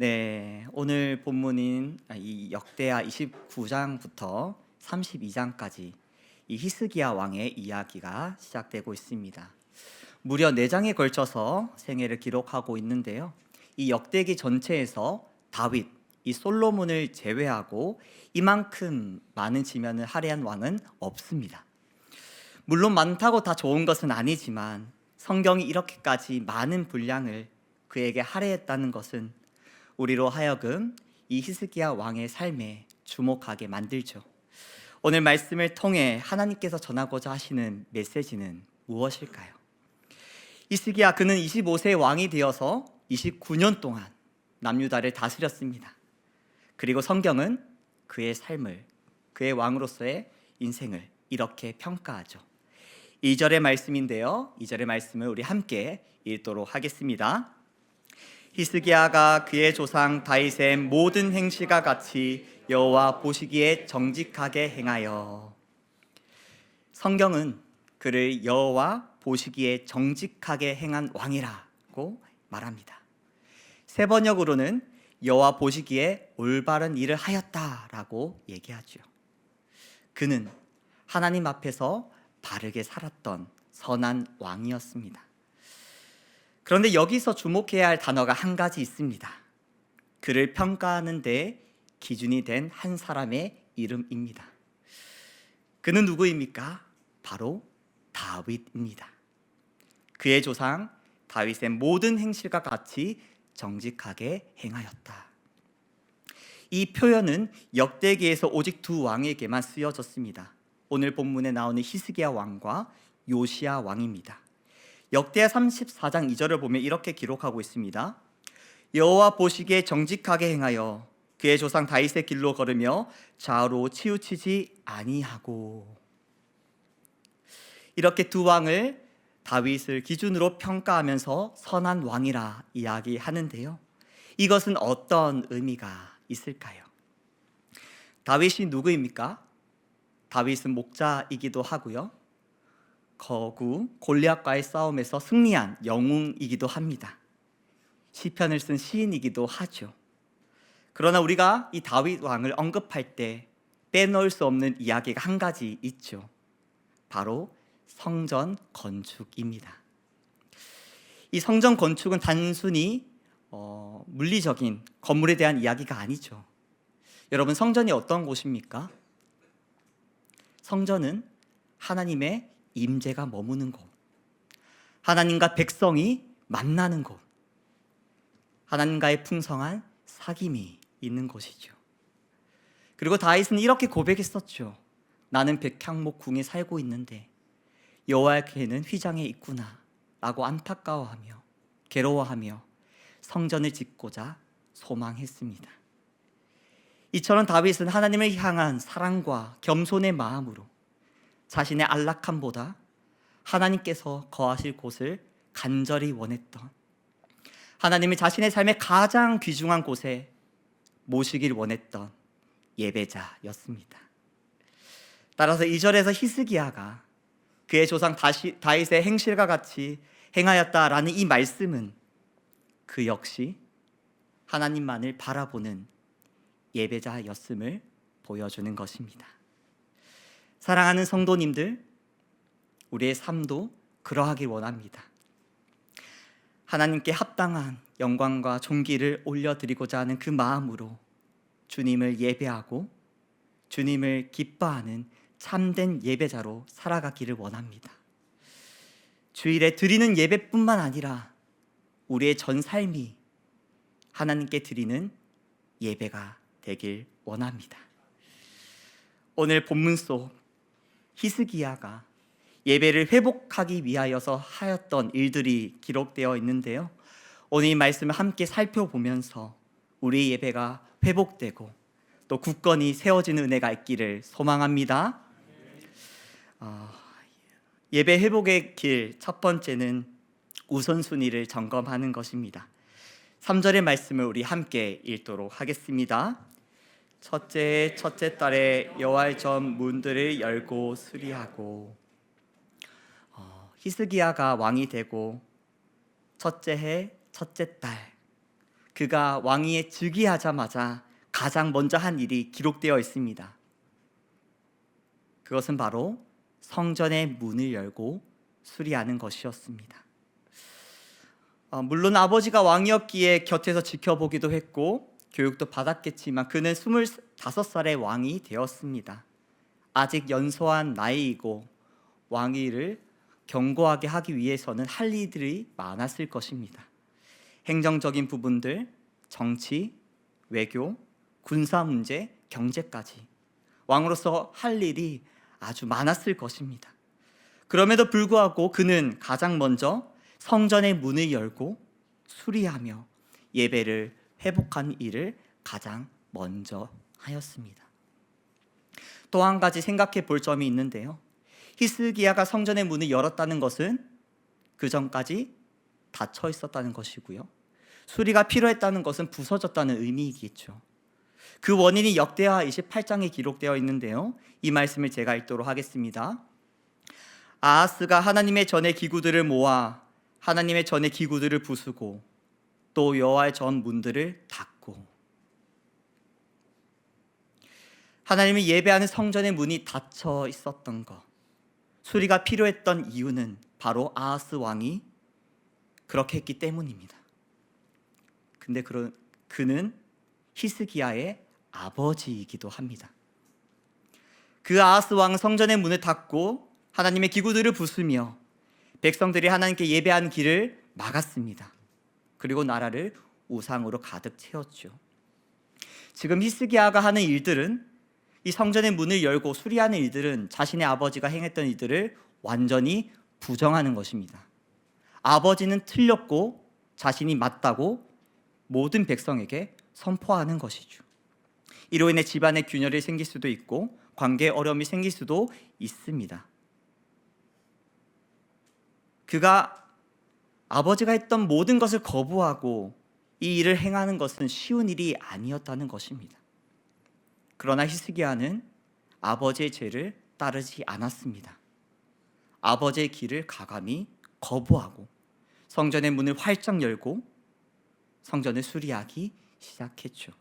네, 오늘 본문인 이 역대하 29장부터 32장까지 이 히스기야 왕의 이야기가 시작되고 있습니다. 무려 4장에 걸쳐서 생애를 기록하고 있는데요. 이 역대기 전체에서 다윗, 이 솔로몬을 제외하고 이만큼 많은 지면을 할애한 왕은 없습니다. 물론 많다고 다 좋은 것은 아니지만 성경이 이렇게까지 많은 분량을 그에게 할애했다는 것은 우리로 하여금 이 히스기야 왕의 삶에 주목하게 만들죠. 오늘 말씀을 통해 하나님께서 전하고자 하시는 메시지는 무엇일까요? 히스기야 그는 25세 왕이 되어서 29년 동안 남유다를 다스렸습니다. 그리고 성경은 그의 삶을, 그의 왕으로서의 인생을 이렇게 평가하죠. 2절의 말씀인데요. 2절의 말씀을 우리 함께 읽도록 하겠습니다. 히스기야가 그의 조상 다윗의 모든 행실과 같이 여호와 보시기에 정직하게 행하여. 성경은 그를 여호와 보시기에 정직하게 행한 왕이라고 말합니다. 세 번역으로는 여호와 보시기에 올바른 일을 하였다라고 얘기하죠. 그는 하나님 앞에서 바르게 살았던 선한 왕이었습니다. 그런데 여기서 주목해야 할 단어가 한 가지 있습니다. 그를 평가하는 데 기준이 된 한 사람의 이름입니다. 그는 누구입니까? 바로 다윗입니다. 그의 조상 다윗의 모든 행실과 같이 정직하게 행하였다. 이 표현은 역대기에서 오직 두 왕에게만 쓰여졌습니다. 오늘 본문에 나오는 히스기야 왕과 요시야 왕입니다. 역대하 34장 2절을 보면 이렇게 기록하고 있습니다. 여호와 보시기에 정직하게 행하여 그의 조상 다윗의 길로 걸으며 좌우로 치우치지 아니하고. 이렇게 두 왕을 다윗을 기준으로 평가하면서 선한 왕이라 이야기하는데요. 이것은 어떤 의미가 있을까요? 다윗이 누구입니까? 다윗은 목자이기도 하고요. 거구 골리앗과의 싸움에서 승리한 영웅이기도 합니다. 시편을 쓴 시인이기도 하죠. 그러나 우리가 이 다윗 왕을 언급할 때 빼놓을 수 없는 이야기가 한 가지 있죠. 바로 성전 건축입니다. 이 성전 건축은 단순히 물리적인 건물에 대한 이야기가 아니죠. 여러분, 성전이 어떤 곳입니까? 성전은 하나님의 임재가 머무는 곳, 하나님과 백성이 만나는 곳, 하나님과의 풍성한 사귐이 있는 곳이죠. 그리고 다윗은 이렇게 고백했었죠. 나는 백향목 궁에 살고 있는데 여호와께는 휘장에 있구나 라고 안타까워하며 괴로워하며 성전을 짓고자 소망했습니다. 이처럼 다윗은 하나님을 향한 사랑과 겸손의 마음으로 자신의 안락함보다 하나님께서 거하실 곳을 간절히 원했던, 하나님이 자신의 삶의 가장 귀중한 곳에 모시길 원했던 예배자였습니다. 따라서 2절에서 히스기야가 그의 조상 다윗의 행실과 같이 행하였다라는 이 말씀은 그 역시 하나님만을 바라보는 예배자였음을 보여주는 것입니다. 사랑하는 성도님들, 우리의 삶도 그러하길 원합니다. 하나님께 합당한 영광과 존귀를 올려드리고자 하는 그 마음으로 주님을 예배하고 주님을 기뻐하는 참된 예배자로 살아가기를 원합니다. 주일에 드리는 예배뿐만 아니라 우리의 전 삶이 하나님께 드리는 예배가 되길 원합니다. 오늘 본문 속 히스기야가 예배를 회복하기 위하여서 하였던 일들이 기록되어 있는데요. 오늘 이 말씀을 함께 살펴보면서 우리 예배가 회복되고 또 굳건히 세워지는 은혜가 있기를 소망합니다. 예배 회복의 길 첫 번째는 우선순위를 점검하는 것입니다. 3절의 말씀을 우리 함께 읽도록 하겠습니다. 첫째 달에 여호와의 전 문들을 열고 수리하고. 히스기야가 왕이 되고 첫째 해 첫째 달, 그가 왕위에 즉위하자마자 가장 먼저 한 일이 기록되어 있습니다. 그것은 바로 성전의 문을 열고 수리하는 것이었습니다. 물론 아버지가 왕이었기에 곁에서 지켜보기도 했고 교육도 받았겠지만 그는 25살의 왕이 되었습니다. 아직 연소한 나이이고 왕위를 견고하게 하기 위해서는 할 일들이 많았을 것입니다. 행정적인 부분들, 정치, 외교, 군사 문제, 경제까지 왕으로서 할 일이 아주 많았을 것입니다. 그럼에도 불구하고 그는 가장 먼저 성전의 문을 열고 수리하며 예배를 회복한 일을 가장 먼저 하였습니다. 또 한 가지 생각해 볼 점이 있는데요. 히스기야가 성전의 문을 열었다는 것은 그 전까지 닫혀 있었다는 것이고요. 수리가 필요했다는 것은 부서졌다는 의미이겠죠. 그 원인이 역대하 28장에 기록되어 있는데요. 이 말씀을 제가 읽도록 하겠습니다. 아하스가 하나님의 전의 기구들을 모아 하나님의 전의 기구들을 부수고 또 여호와의 전 문들을 닫고. 하나님이 예배하는 성전의 문이 닫혀 있었던 것, 수리가 필요했던 이유는 바로 아하스 왕이 그렇게 했기 때문입니다. 근데 그는 히스기야의 아버지이기도 합니다. 그 아하스 왕은 성전의 문을 닫고 하나님의 기구들을 부수며 백성들이 하나님께 예배하는 길을 막았습니다. 그리고 나라를 우상으로 가득 채웠죠. 지금 히스기야가 하는 일들은, 이 성전의 문을 열고 수리하는 일들은 자신의 아버지가 행했던 일들을 완전히 부정하는 것입니다. 아버지는 틀렸고 자신이 맞다고 모든 백성에게 선포하는 것이죠. 이로 인해 집안에 균열이 생길 수도 있고 관계에 어려움이 생길 수도 있습니다. 그가 아버지가 했던 모든 것을 거부하고 이 일을 행하는 것은 쉬운 일이 아니었다는 것입니다. 그러나 히스기야는 아버지의 죄를 따르지 않았습니다. 아버지의 길을 가감히 거부하고 성전의 문을 활짝 열고 성전을 수리하기 시작했죠.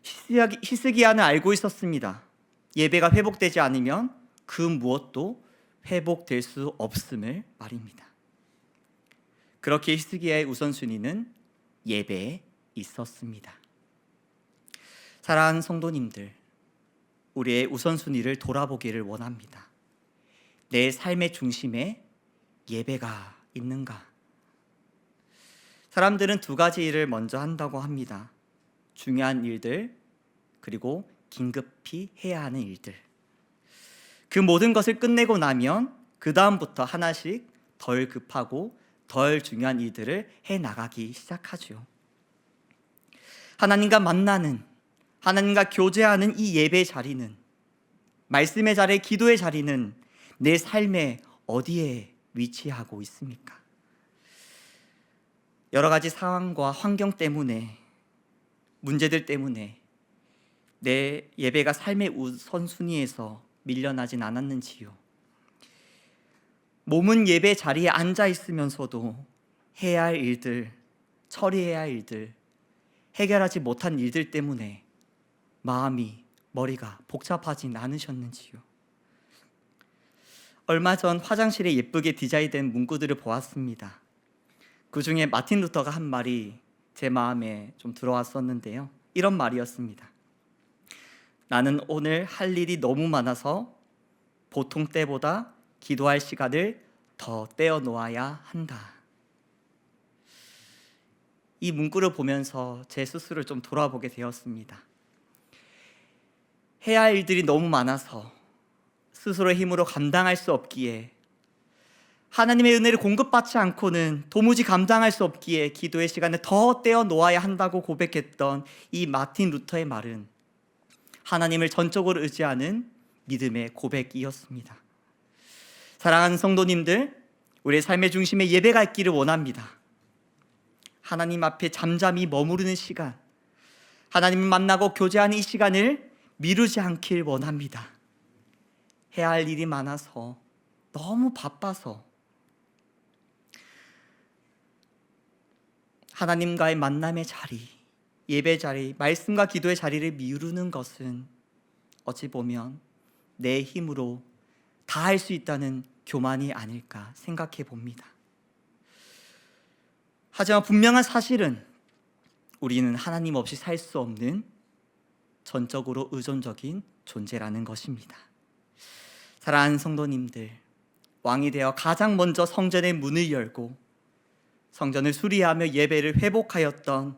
히스기야는 알고 있었습니다. 예배가 회복되지 않으면 그 무엇도 회복될 수 없음을 말입니다. 그렇게 히스기야의 우선순위는 예배에 있었습니다. 사랑하는 성도님들, 우리의 우선순위를 돌아보기를 원합니다. 내 삶의 중심에 예배가 있는가? 사람들은 두 가지 일을 먼저 한다고 합니다. 중요한 일들, 그리고 긴급히 해야 하는 일들. 그 모든 것을 끝내고 나면 그 다음부터 하나씩 덜 급하고 덜 중요한 일들을 해나가기 시작하죠. 하나님과 만나는, 하나님과 교제하는 이 예배 자리는, 말씀의 자리, 기도의 자리는 내 삶에 어디에 위치하고 있습니까? 여러 가지 상황과 환경 때문에, 문제들 때문에 내 예배가 삶의 우선순위에서 밀려나진 않았는지요? 몸은 예배 자리에 앉아 있으면서도 해야 할 일들, 처리해야 할 일들, 해결하지 못한 일들 때문에 마음이, 머리가 복잡하진 않으셨는지요? 얼마 전 화장실에 예쁘게 디자인된 문구들을 보았습니다. 그 중에 마틴 루터가 한 말이 제 마음에 좀 들어왔었는데요. 이런 말이었습니다. 나는 오늘 할 일이 너무 많아서 보통 때보다 기도할 시간을 더 떼어 놓아야 한다. 이 문구를 보면서 제 스스로를 좀 돌아보게 되었습니다. 해야 할 일들이 너무 많아서 스스로의 힘으로 감당할 수 없기에, 하나님의 은혜를 공급받지 않고는 도무지 감당할 수 없기에 기도의 시간을 더 떼어 놓아야 한다고 고백했던 이 마틴 루터의 말은 하나님을 전적으로 의지하는 믿음의 고백이었습니다. 사랑하는 성도님들, 우리의 삶의 중심에 예배가 있기를 원합니다. 하나님 앞에 잠잠히 머무르는 시간, 하나님을 만나고 교제하는 이 시간을 미루지 않길 원합니다. 해야 할 일이 많아서, 너무 바빠서 하나님과의 만남의 자리, 예배 자리, 말씀과 기도의 자리를 미루는 것은 어찌 보면 내 힘으로 다 할 수 있다는 교만이 아닐까 생각해 봅니다. 하지만 분명한 사실은 우리는 하나님 없이 살 수 없는 전적으로 의존적인 존재라는 것입니다. 사랑하는 성도님들, 왕이 되어 가장 먼저 성전의 문을 열고 성전을 수리하며 예배를 회복하였던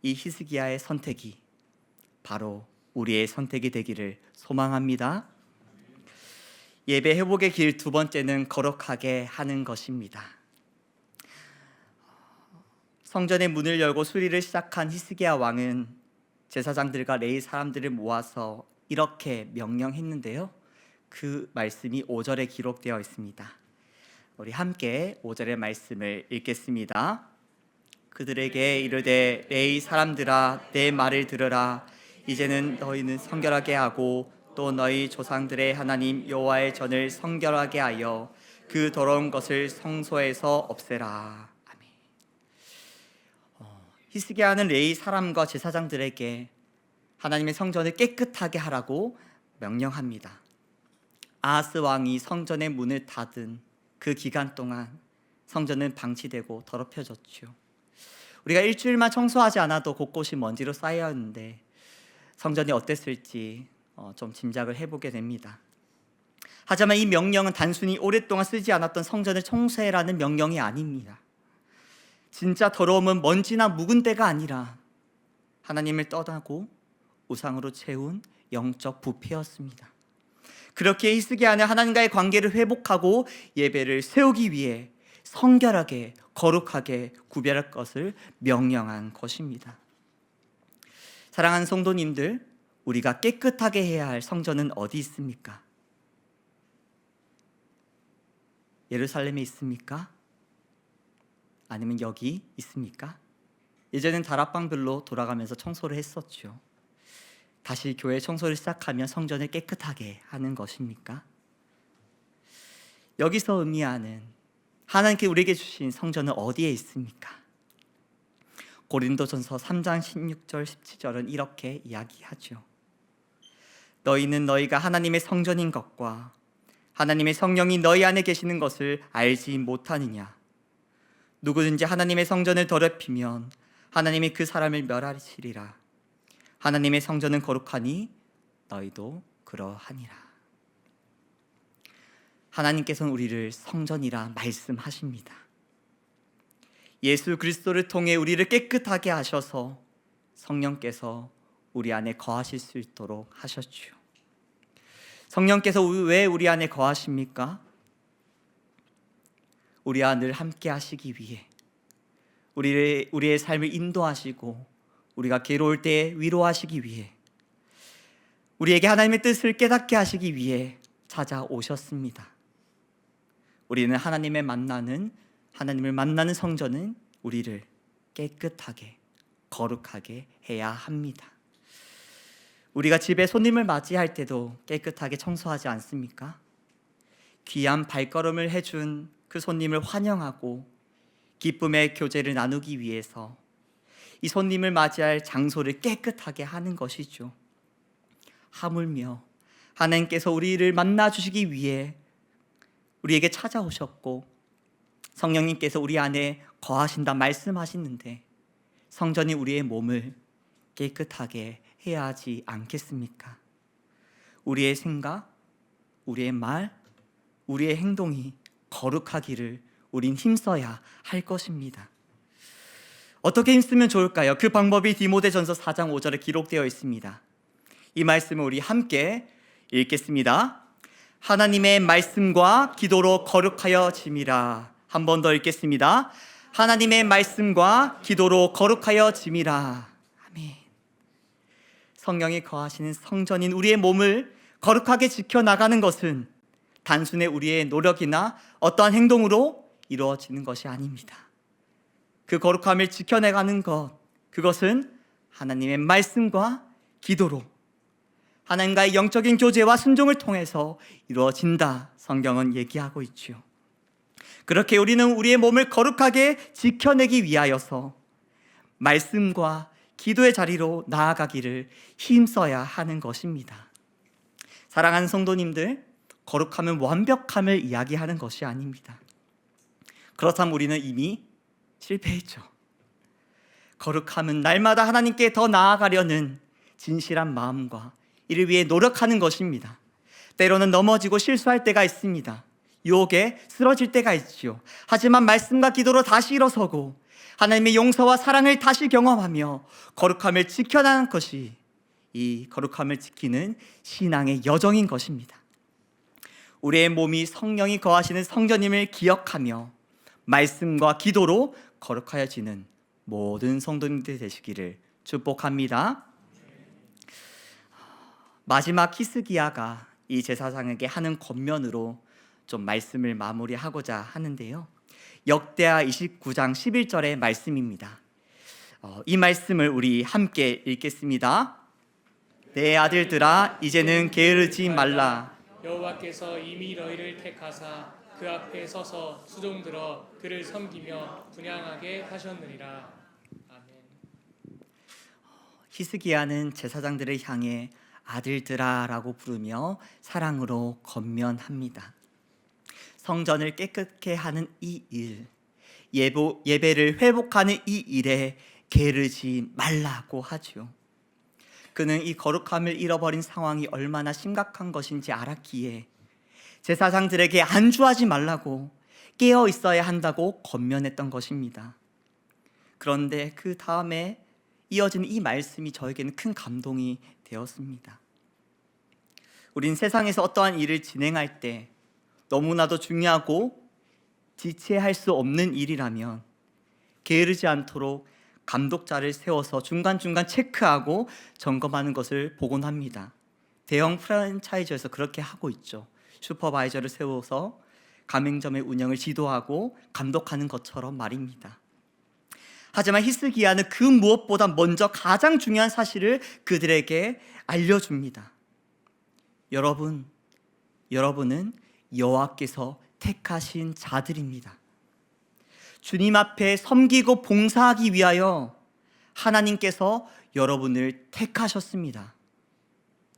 이 히스기야의 선택이 바로 우리의 선택이 되기를 소망합니다. 예배 회복의 길 두 번째는 거룩하게 하는 것입니다. 성전의 문을 열고 수리를 시작한 히스기야 왕은 제사장들과 레위 사람들을 모아서 이렇게 명령했는데요. 그 말씀이 5절에 기록되어 있습니다. 우리 함께 5절의 말씀을 읽겠습니다. 그들에게 이르되 레위 사람들아 내 말을 들으라. 이제는 너희는 성결하게 하고 또 너희 조상들의 하나님 여호와의 전을 성결하게 하여 그 더러운 것을 성소에서 없애라. 아멘. 히스기야는 레위 사람과 제사장들에게 하나님의 성전을 깨끗하게 하라고 명령합니다. 아하스 왕이 성전의 문을 닫은 그 기간 동안 성전은 방치되고 더럽혀졌죠. 우리가 일주일만 청소하지 않아도 곳곳이 먼지로 쌓여있는데 성전이 어땠을지 좀 짐작을 해보게 됩니다. 하지만 이 명령은 단순히 오랫동안 쓰지 않았던 성전을 청소해라는 명령이 아닙니다. 진짜 더러움은 먼지나 묵은 때가 아니라 하나님을 떠나고 우상으로 채운 영적 부패였습니다. 그렇게 히스기야는 하나님과의 관계를 회복하고 예배를 세우기 위해 성결하게 거룩하게 구별할 것을 명령한 것입니다. 사랑하는 성도님들, 우리가 깨끗하게 해야 할 성전은 어디 있습니까? 예루살렘에 있습니까? 아니면 여기 있습니까? 예전엔 다락방별로 돌아가면서 청소를 했었죠. 다시 교회 청소를 시작하면 성전을 깨끗하게 하는 것입니까? 여기서 의미하는 하나님께 우리에게 주신 성전은 어디에 있습니까? 고린도전서 3장 16절 17절은 이렇게 이야기하죠. 너희는 너희가 하나님의 성전인 것과 하나님의 성령이 너희 안에 계시는 것을 알지 못하느냐? 누구든지 하나님의 성전을 더럽히면 하나님이 그 사람을 멸하시리라. 하나님의 성전은 거룩하니 너희도 그러하니라. 하나님께서는 우리를 성전이라 말씀하십니다. 예수 그리스도를 통해 우리를 깨끗하게 하셔서 성령께서 우리 안에 거하실 수 있도록 하셨죠. 성령께서 왜 우리 안에 거하십니까? 우리와 늘 함께 하시기 위해, 우리의 삶을 인도하시고 우리가 괴로울 때 위로하시기 위해, 우리에게 하나님의 뜻을 깨닫게 하시기 위해 찾아오셨습니다. 우리는 하나님을 만나는 성전은 우리를 깨끗하게 거룩하게 해야 합니다. 우리가 집에 손님을 맞이할 때도 깨끗하게 청소하지 않습니까? 귀한 발걸음을 해준 그 손님을 환영하고 기쁨의 교제를 나누기 위해서 이 손님을 맞이할 장소를 깨끗하게 하는 것이죠. 하물며 하나님께서 우리를 만나 주시기 위해 우리에게 찾아오셨고 성령님께서 우리 안에 거하신다 말씀하시는데 성전이 우리의 몸을 깨끗하게 해야 하지 않겠습니까? 우리의 생각, 우리의 말, 우리의 행동이 거룩하기를 우린 힘써야 할 것입니다. 어떻게 힘쓰면 좋을까요? 그 방법이 디모데전서 4장 5절에 기록되어 있습니다. 이 말씀을 우리 함께 읽겠습니다. 하나님의 말씀과 기도로 거룩하여 짐이라. 한 번 더 읽겠습니다. 하나님의 말씀과 기도로 거룩하여 짐이라. 아멘. 성령이 거하시는 성전인 우리의 몸을 거룩하게 지켜나가는 것은 단순히 우리의 노력이나 어떠한 행동으로 이루어지는 것이 아닙니다. 그 거룩함을 지켜내가는 것, 그것은 하나님의 말씀과 기도로 하나님과의 영적인 교제와 순종을 통해서 이루어진다. 성경은 얘기하고 있죠. 그렇게 우리는 우리의 몸을 거룩하게 지켜내기 위하여서 말씀과 기도의 자리로 나아가기를 힘써야 하는 것입니다. 사랑하는 성도님들, 거룩함은 완벽함을 이야기하는 것이 아닙니다. 그렇다면 우리는 이미 실패했죠. 거룩함은 날마다 하나님께 더 나아가려는 진실한 마음과 이를 위해 노력하는 것입니다. 때로는 넘어지고 실수할 때가 있습니다. 유혹에 쓰러질 때가 있지요. 하지만 말씀과 기도로 다시 일어서고 하나님의 용서와 사랑을 다시 경험하며 거룩함을 지켜나가는 것이 이 거룩함을 지키는 신앙의 여정인 것입니다. 우리의 몸이 성령이 거하시는 성전임을 기억하며 말씀과 기도로 거룩하여지는 모든 성도님들 되시기를 축복합니다. 마지막 히스기야가 이 제사장에게 하는 권면으로 좀 말씀을 마무리하고자 하는데요. 역대하 29장 11절의 말씀입니다. 이 말씀을 우리 함께 읽겠습니다. 내 아들들아, 이제는 게으르지 말라. 여호와께서 이미 너희를 택하사 그 앞에 서서 수종들어 그를 섬기며 분향하게 하셨느니라. 아멘. 히스기야는 제사장들을 향해 아들들아라고 부르며 사랑으로 권면합니다. 성전을 깨끗게 하는 이 일, 예배를 회복하는 이 일에 게으르지 말라고 하죠. 그는 이 거룩함을 잃어버린 상황이 얼마나 심각한 것인지 알았기에 제사장들에게 안주하지 말라고, 깨어 있어야 한다고 권면했던 것입니다. 그런데 그 다음에 이어지는 이 말씀이 저에게는 큰 감동이 되었습니다. 우린 세상에서 어떠한 일을 진행할 때 너무나도 중요하고 지체할 수 없는 일이라면 게으르지 않도록 감독자를 세워서 중간중간 체크하고 점검하는 것을 보곤 합니다. 대형 프랜차이즈에서 그렇게 하고 있죠. 슈퍼바이저를 세워서 가맹점의 운영을 지도하고 감독하는 것처럼 말입니다. 하지만 히스기야는 그 무엇보다 먼저 가장 중요한 사실을 그들에게 알려줍니다. 여러분은 여호와께서 택하신 자들입니다. 주님 앞에 섬기고 봉사하기 위하여 하나님께서 여러분을 택하셨습니다.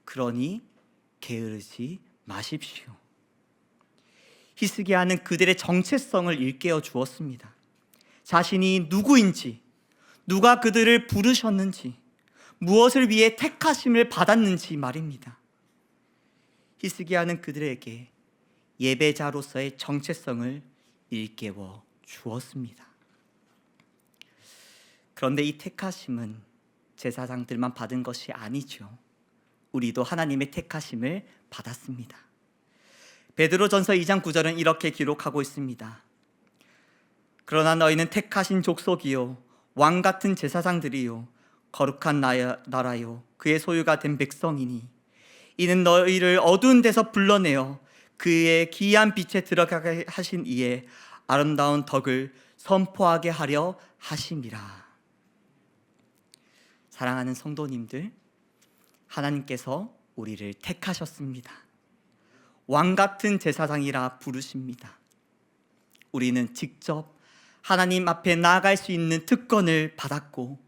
그러니 게으르지 마십시오. 히스기야는 그들의 정체성을 일깨워 주었습니다. 자신이 누구인지, 누가 그들을 부르셨는지, 무엇을 위해 택하심을 받았는지 말입니다. 히스기야는 그들에게 예배자로서의 정체성을 일깨워 주었습니다. 그런데 이 택하심은 제사장들만 받은 것이 아니죠. 우리도 하나님의 택하심을 받았습니다. 베드로전서 2장 9절은 이렇게 기록하고 있습니다. 그러나 너희는 택하신 족속이요 왕 같은 제사장들이요 거룩한 나라요 그의 소유가 된 백성이니 이는 너희를 어두운 데서 불러내어 그의 기이한 빛에 들어가게 하신 이의 아름다운 덕을 선포하게 하려 하심이라. 사랑하는 성도님들, 하나님께서 우리를 택하셨습니다. 왕 같은 제사장이라 부르십니다. 우리는 직접 하나님 앞에 나아갈 수 있는 특권을 받았고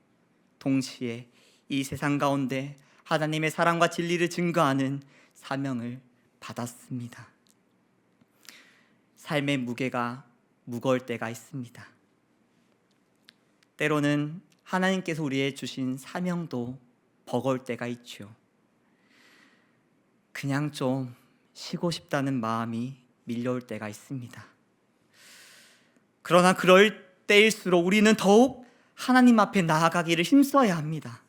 동시에 이 세상 가운데 하나님의 사랑과 진리를 증거하는 사명을 받았습니다. 삶의 무게가 무거울 때가 있습니다. 때로는 하나님께서 우리에게 주신 사명도 버거울 때가 있죠. 그냥 좀 쉬고 싶다는 마음이 밀려올 때가 있습니다. 그러나 그럴 때일수록 우리는 더욱 하나님 앞에 나아가기를 힘써야 합니다.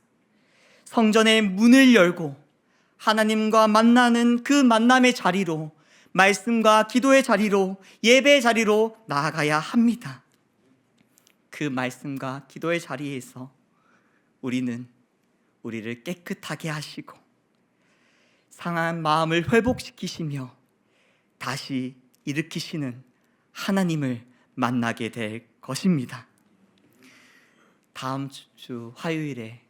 성전의 문을 열고 하나님과 만나는 그 만남의 자리로, 말씀과 기도의 자리로, 예배의 자리로 나아가야 합니다. 그 말씀과 기도의 자리에서 우리는 우리를 깨끗하게 하시고 상한 마음을 회복시키시며 다시 일으키시는 하나님을 만나게 될 것입니다. 다음 주 화요일에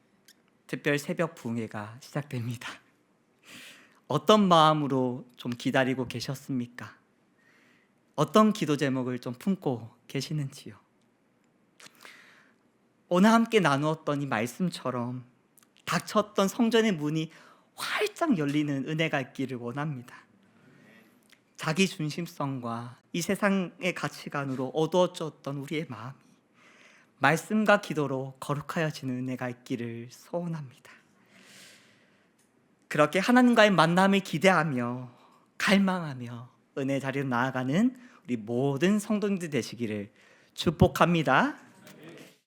특별 새벽 부흥회가 시작됩니다. 어떤 마음으로 좀 기다리고 계셨습니까? 어떤 기도 제목을 좀 품고 계시는지요? 오늘 함께 나누었던 이 말씀처럼 닫혔던 성전의 문이 활짝 열리는 은혜가 있기를 원합니다. 자기 중심성과 이 세상의 가치관으로 어두워졌던 우리의 마음이 말씀과 기도로 거룩하여지는 은혜가 있기를 소원합니다. 그렇게 하나님과의 만남을 기대하며 갈망하며 은혜 자리로 나아가는 우리 모든 성도님들 되시기를 축복합니다.